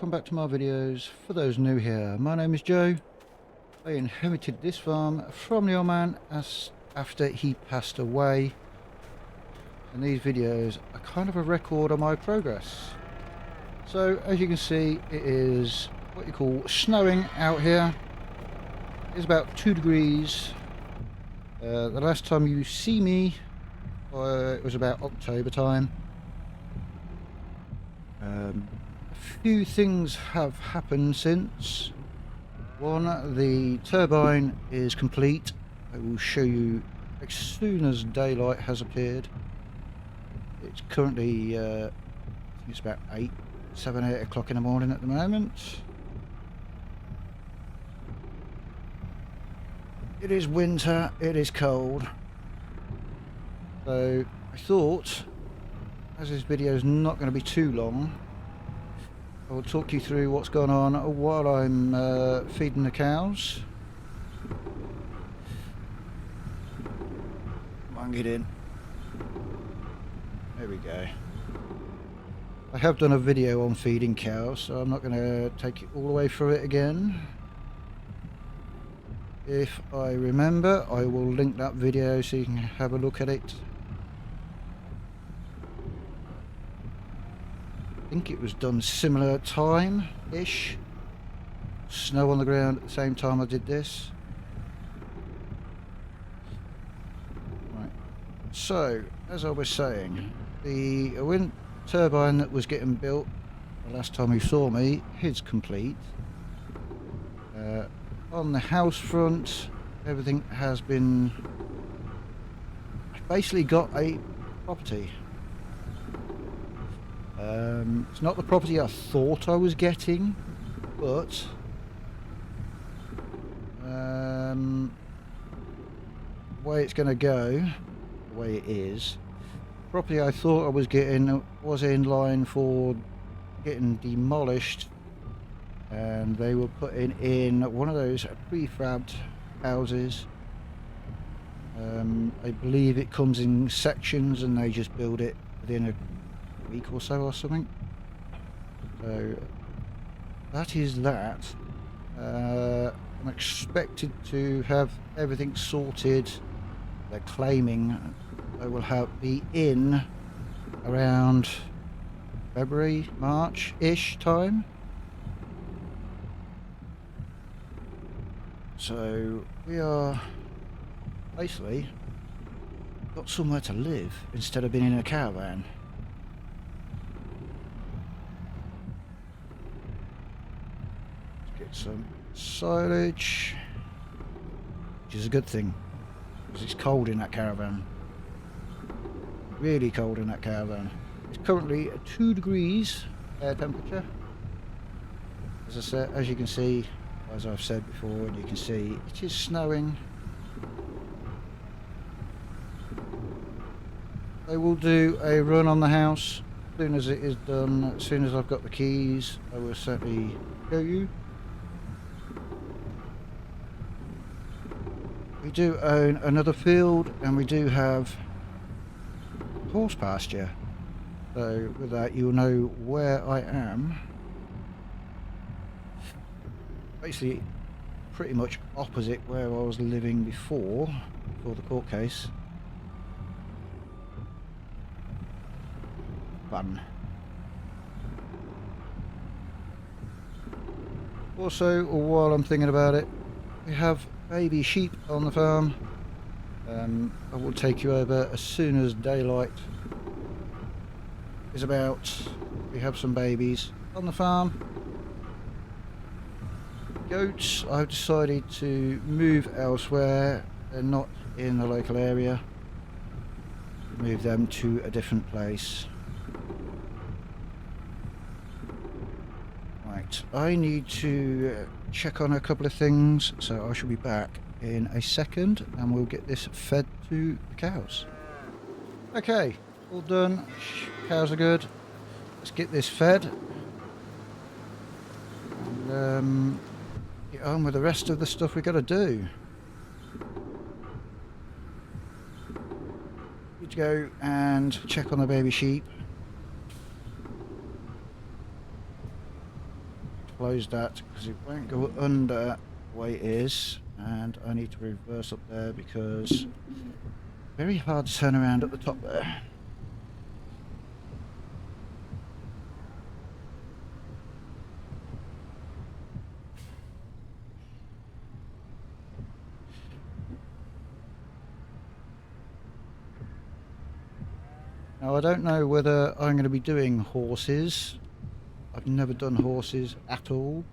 welcome back to my videos. For those new here, my name is Joe. I inherited this farm from the old man after he passed away, and these videos are kind of a record of my progress. So as you can see, it is what you call snowing out here. It's about 2 degrees. The last time you see me, it was about October time. A few things have happened since. One, the turbine is complete. I will show you as soon as daylight has appeared. It's currently, I think it's about 8 o'clock in the morning at the moment. It is winter, it is cold. So I thought, as this video is not going to be too long, I will talk you through what's going on while I'm feeding the cows. Come on, get in. There we go. I have done a video on feeding cows, so I'm not going to take you all the way through it again. If I remember, I will link that video so you can have a look at it. I think it was done similar time-ish. Snow on the ground at the same time I did this. Right. So, as I was saying, the wind turbine that was getting built the last time you saw me is complete. On the house front, everything has been... I've basically got a property. It's not the property I thought I was getting, but the way it's going to go, the way it is, the property I thought I was getting was in line for getting demolished, and they were putting in one of those prefabbed houses. I believe it comes in sections and they just build it within a week or so or something. So that is that. I'm expected to have everything sorted. They're claiming I will be in around February, March-ish time. So we are basically got somewhere to live instead of being in a caravan. Let's get some silage, which is a good thing because it's cold in that caravan. Really cold in that caravan. It's currently 2 degrees air temperature. As I said, as you can see, as I've said before, and you can see, it is snowing. I will do a run on the house as soon as it is done. As soon as I've got the keys, I will certainly show you. We do own another field, and we do have horse pasture. So with that, you'll know where I am. Basically, pretty much opposite where I was living before the court case. Fun. Also, while I'm thinking about it, we have baby sheep on the farm. I will take you over as soon as daylight is about. We have some babies on the farm. Goats, I've decided to move elsewhere. They're not in the local area. Move them to a different place. Right, I need to check on a couple of things, so I shall be back in a second and we'll get this fed to the cows. Okay, all done. Cows are good. Let's get this fed. And, get on with the rest of the stuff we got to do. Need to go and check on the baby sheep. close that because it won't go under the way it is, and I need to reverse up there because very hard to turn around at the top there. Now I don't know whether I'm going to be doing horses. I've never done horses at all.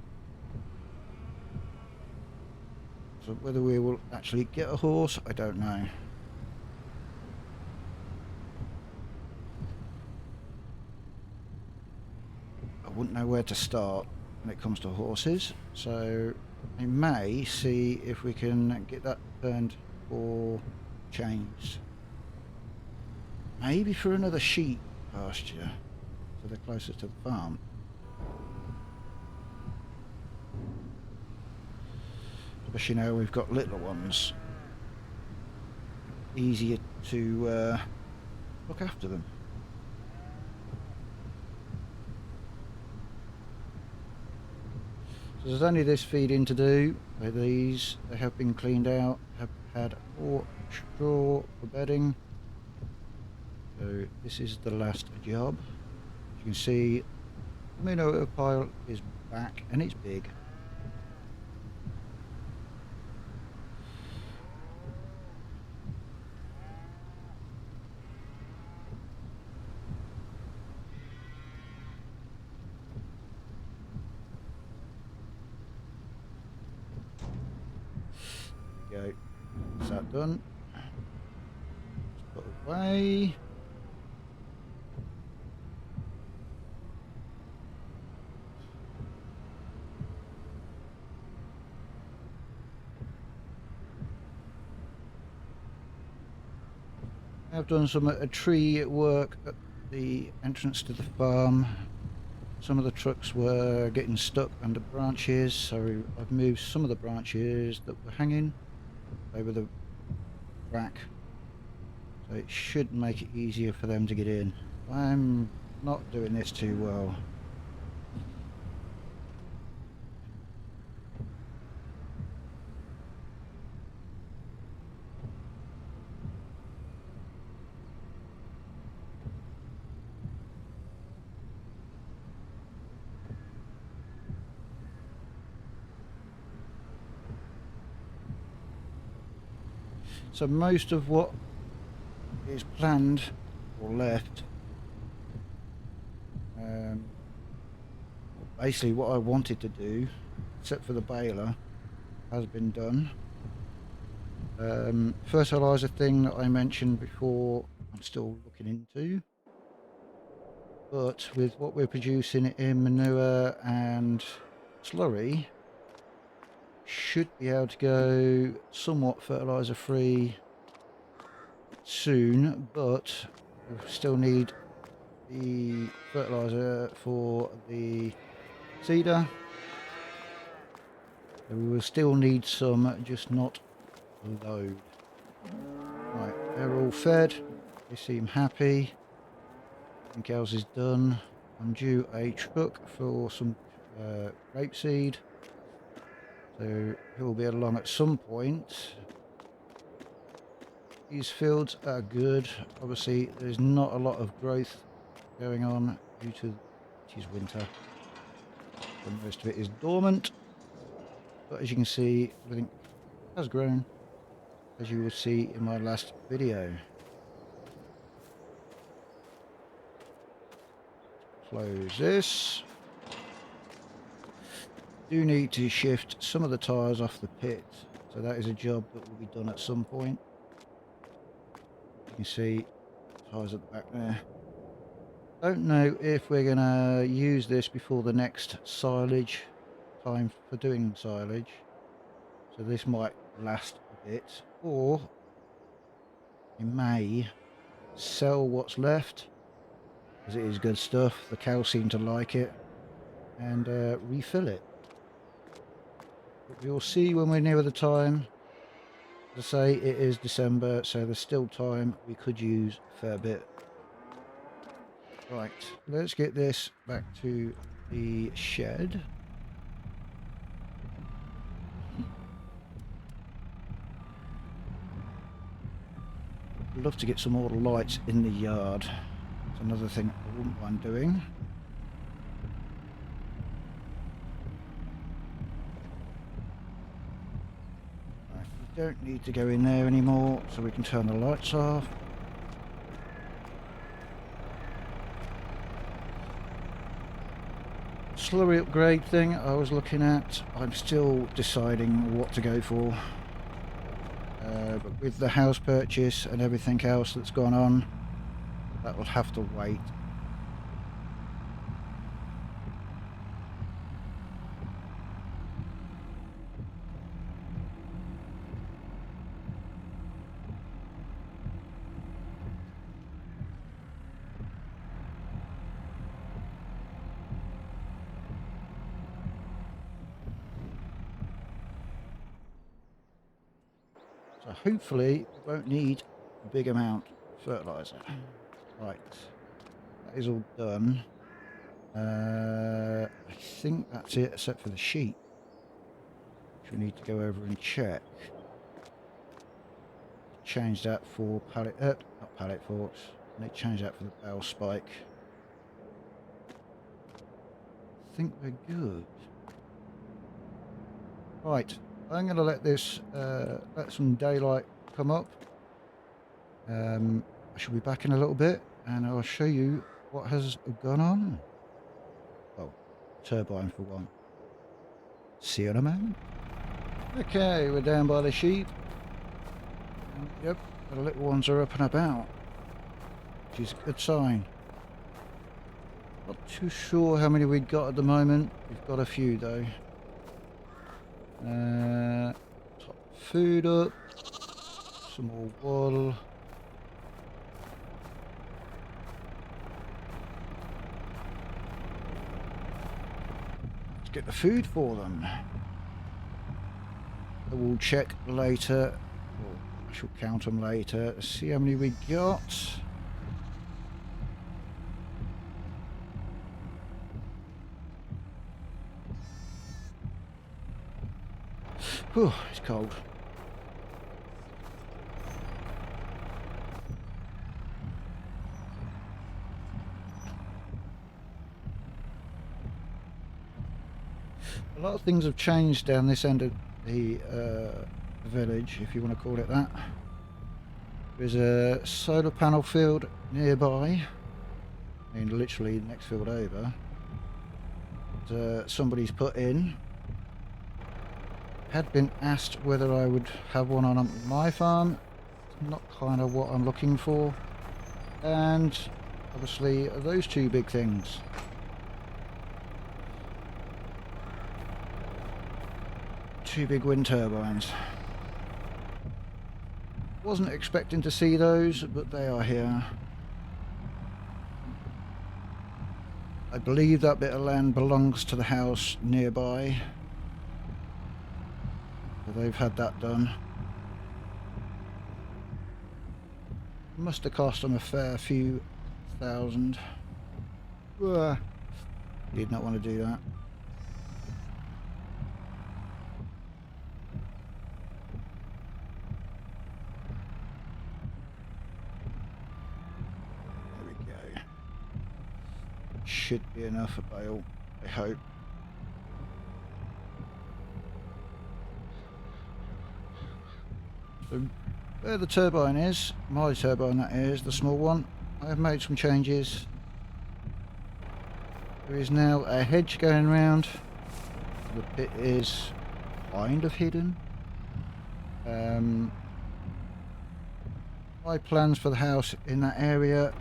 So whether we will actually get a horse, I don't know. I wouldn't know where to start when it comes to horses. So I may see if we can get that turned or changed. Maybe for another sheep pasture, so they're closer to the farm. Especially now we've got little ones. Easier to look after them. So there's only this feeding to do. These, they have been cleaned out, have had more straw for bedding. So this is the last job. As you can see, the manure pile is back and it's big. Go. Is that done? Just put away. I've done some tree work at the entrance to the farm. Some of the trucks were getting stuck under branches, so I've moved some of the branches that were hanging over the rack. So it should make it easier for them to get in. I'm not doing this too well. So most of what is planned or left, basically what I wanted to do, except for the baler, has been done. Fertilizer thing that I mentioned before, I'm still looking into. But with what we're producing in manure and slurry, should be able to go somewhat fertilizer free soon, but we still need the fertilizer for the seeder. So we will still need some, just not a load. Right, they're all fed. They seem happy. Everything else is done. I'm due a truck for some rapeseed. So he'll be along at some point. These fields are good. Obviously, there's not a lot of growth going on due to it is winter. And most of it is dormant. But as you can see, everything has grown, as you will see in my last video. Close this. Do need to shift some of the tyres off the pit, so that is a job that will be done at some point. You can see tyres at the back there. Don't know if we're going to use this before the next silage time for doing silage, so this might last a bit, or we may sell what's left because it is good stuff. The cows seem to like it, and refill it. But we'll see when we're near the time. As I say, it is December, so there's still time. We could use a fair bit. Right, let's get this back to the shed. love to get some more lights in the yard. It's another thing I wouldn't mind doing. Right, we don't need to go in there anymore, so we can turn the lights off. Slurry upgrade thing I was looking at, I'm still deciding what to go for. But with the house purchase and everything else that's gone on, that will have to wait. So hopefully we won't need a big amount of fertiliser. Right, that is all done. I think that's it, except for the sheep, which we need to go over and check. Change that for pallet, not pallet forks. I need to change that for the bale spike. I think we're good. Right, I'm going to let this, let some daylight come up. I shall be back in a little bit and I'll show you what has gone on. Oh, turbine for one. See you in a moment. Okay, we're down by the sheep. And, yep, the little ones are up and about, which is a good sign. Not too sure how many we've got at the moment. We've got a few though. Top food up, some more wool. Let's get the food for them. I will check later, or I shall count them later to see how many we got. Whew, it's cold. A lot of things have changed down this end of the village, if you want to call it that. There's a solar panel field nearby, I mean literally the next field over, that somebody's put in. Had been asked whether I would have one on my farm. It's not kind of what I'm looking for. And obviously those two big things. Two big wind turbines. Wasn't expecting to see those, but they are here. I believe that bit of land belongs to the house nearby. They've had that done. Must have cost them a fair few thousand. Did not want to do that. There we go. Should be enough of bale, I hope. So where the turbine is, my turbine that is, the small one, I have made some changes. There is now a hedge going around. The pit is kind of hidden. My plans for the house in that area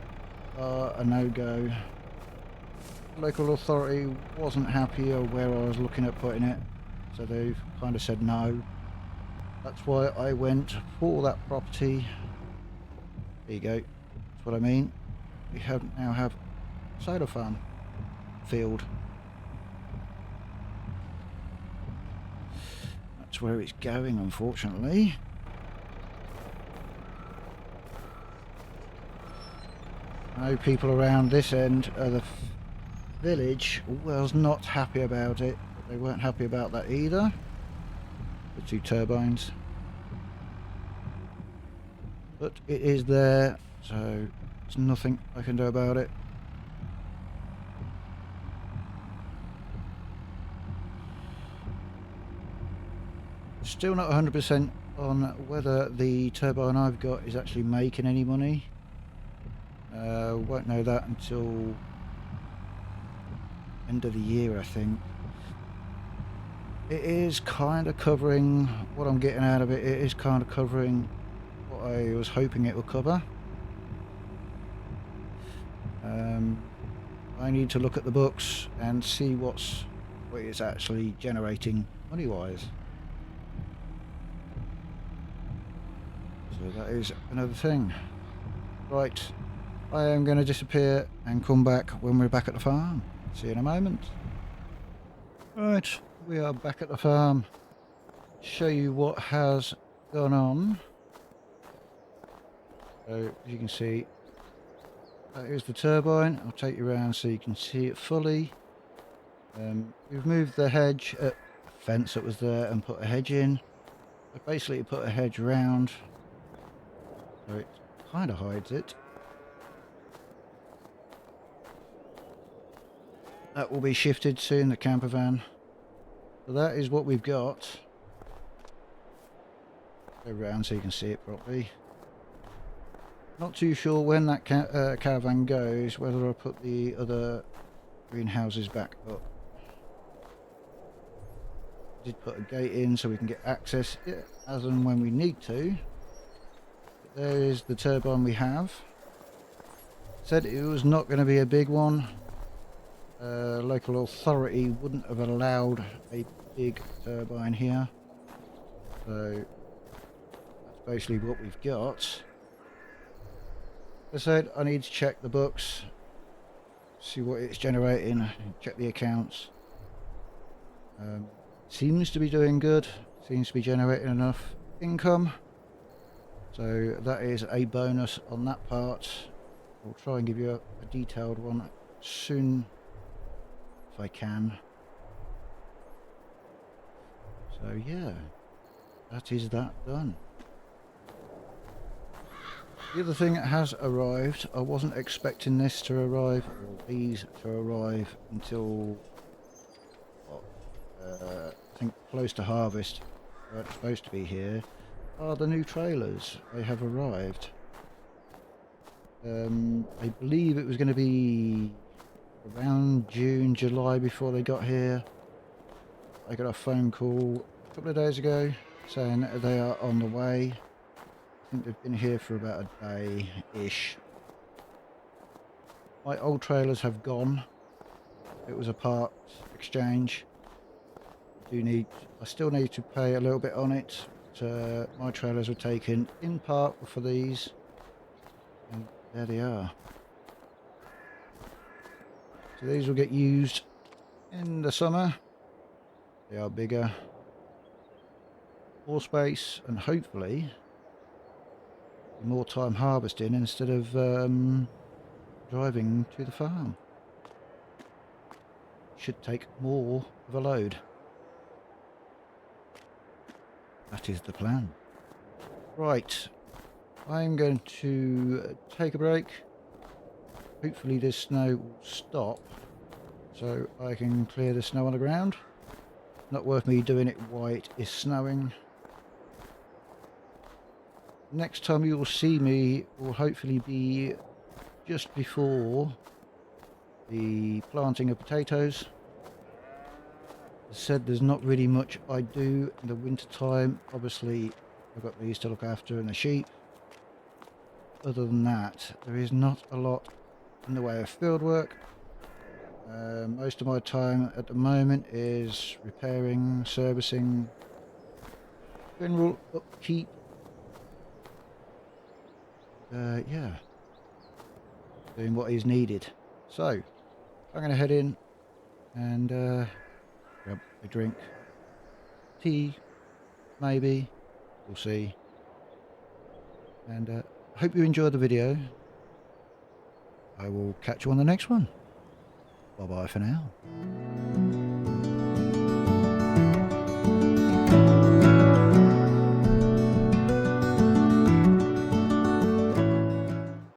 are a no-go. The local authority wasn't happy of where I was looking at putting it, so they've kind of said no. That's why I went for that property. There you go. That's what I mean. We now have solar farm field. That's where it's going, unfortunately. I know people around this end of the village was not happy about it, but they weren't happy about that either. The two turbines. but it is there, so there's nothing I can do about it. Still not 100% on whether the turbine I've got is actually making any money. Won't know that until end of the year, I think. It is kind of covering what I'm getting out of it. It is kind of covering what I was hoping it would cover. I need to look at the books and see what it's actually generating money-wise. So that is another thing. Right, I am going to disappear and come back when we're back at the farm. See you in a moment. Right, we are back at the farm. Show you what has gone on. So as you can see, that is the turbine. I'll take you around so you can see it fully. We've moved the hedge, fence that was there, and put a hedge in. I basically put a hedge round, so it kind of hides it. That will be shifted soon, the camper van. So that is what we've got. Go round so you can see it properly. Not too sure when that caravan goes, whether I'll put the other greenhouses back up. Did put a gate in so we can get access as and when we need to. But there is the turbine we have. Said it was not going to be a big one. Local authority wouldn't have allowed a big turbine here. So that's basically what we've got. As I said, I need to check the books, see what it's generating, check the accounts. Seems to be doing good, seems to be generating enough income, so that is a bonus on that part. I'll try and give you a detailed one soon if I can. So yeah, that is that done. The other thing that has arrived, I wasn't expecting this to arrive, or these to arrive until I think close to harvest. Where it's supposed to be here are the new trailers. They have arrived. I believe it was going to be around June, July before they got here. I got a phone call a couple of days ago saying that they are on the way. I think they've been here for about a day-ish. My old trailers have gone. It was a part exchange. I still need to pay a little bit on it. But, my trailers were taken in part for these. And there they are. So these will get used in the summer. They are bigger. More space and hopefully more time harvesting instead of driving to the farm. Should take more of a load. That is the plan. Right, I'm going to take a break. Hopefully this snow will stop so I can clear the snow on the ground. Not worth me doing it while it is snowing. Next time you will see me will hopefully be just before the planting of potatoes. As I said, there's not really much I do in the winter time. Obviously I've got these to look after and the sheep. Other than that, there is not a lot in the way of field work. Most of my time at the moment is repairing, servicing, general upkeep. Yeah, doing what is needed. So I'm going to head in and grab a drink, tea, maybe, we'll see. And hope you enjoyed the video. I will catch you on the next one. Bye bye for now.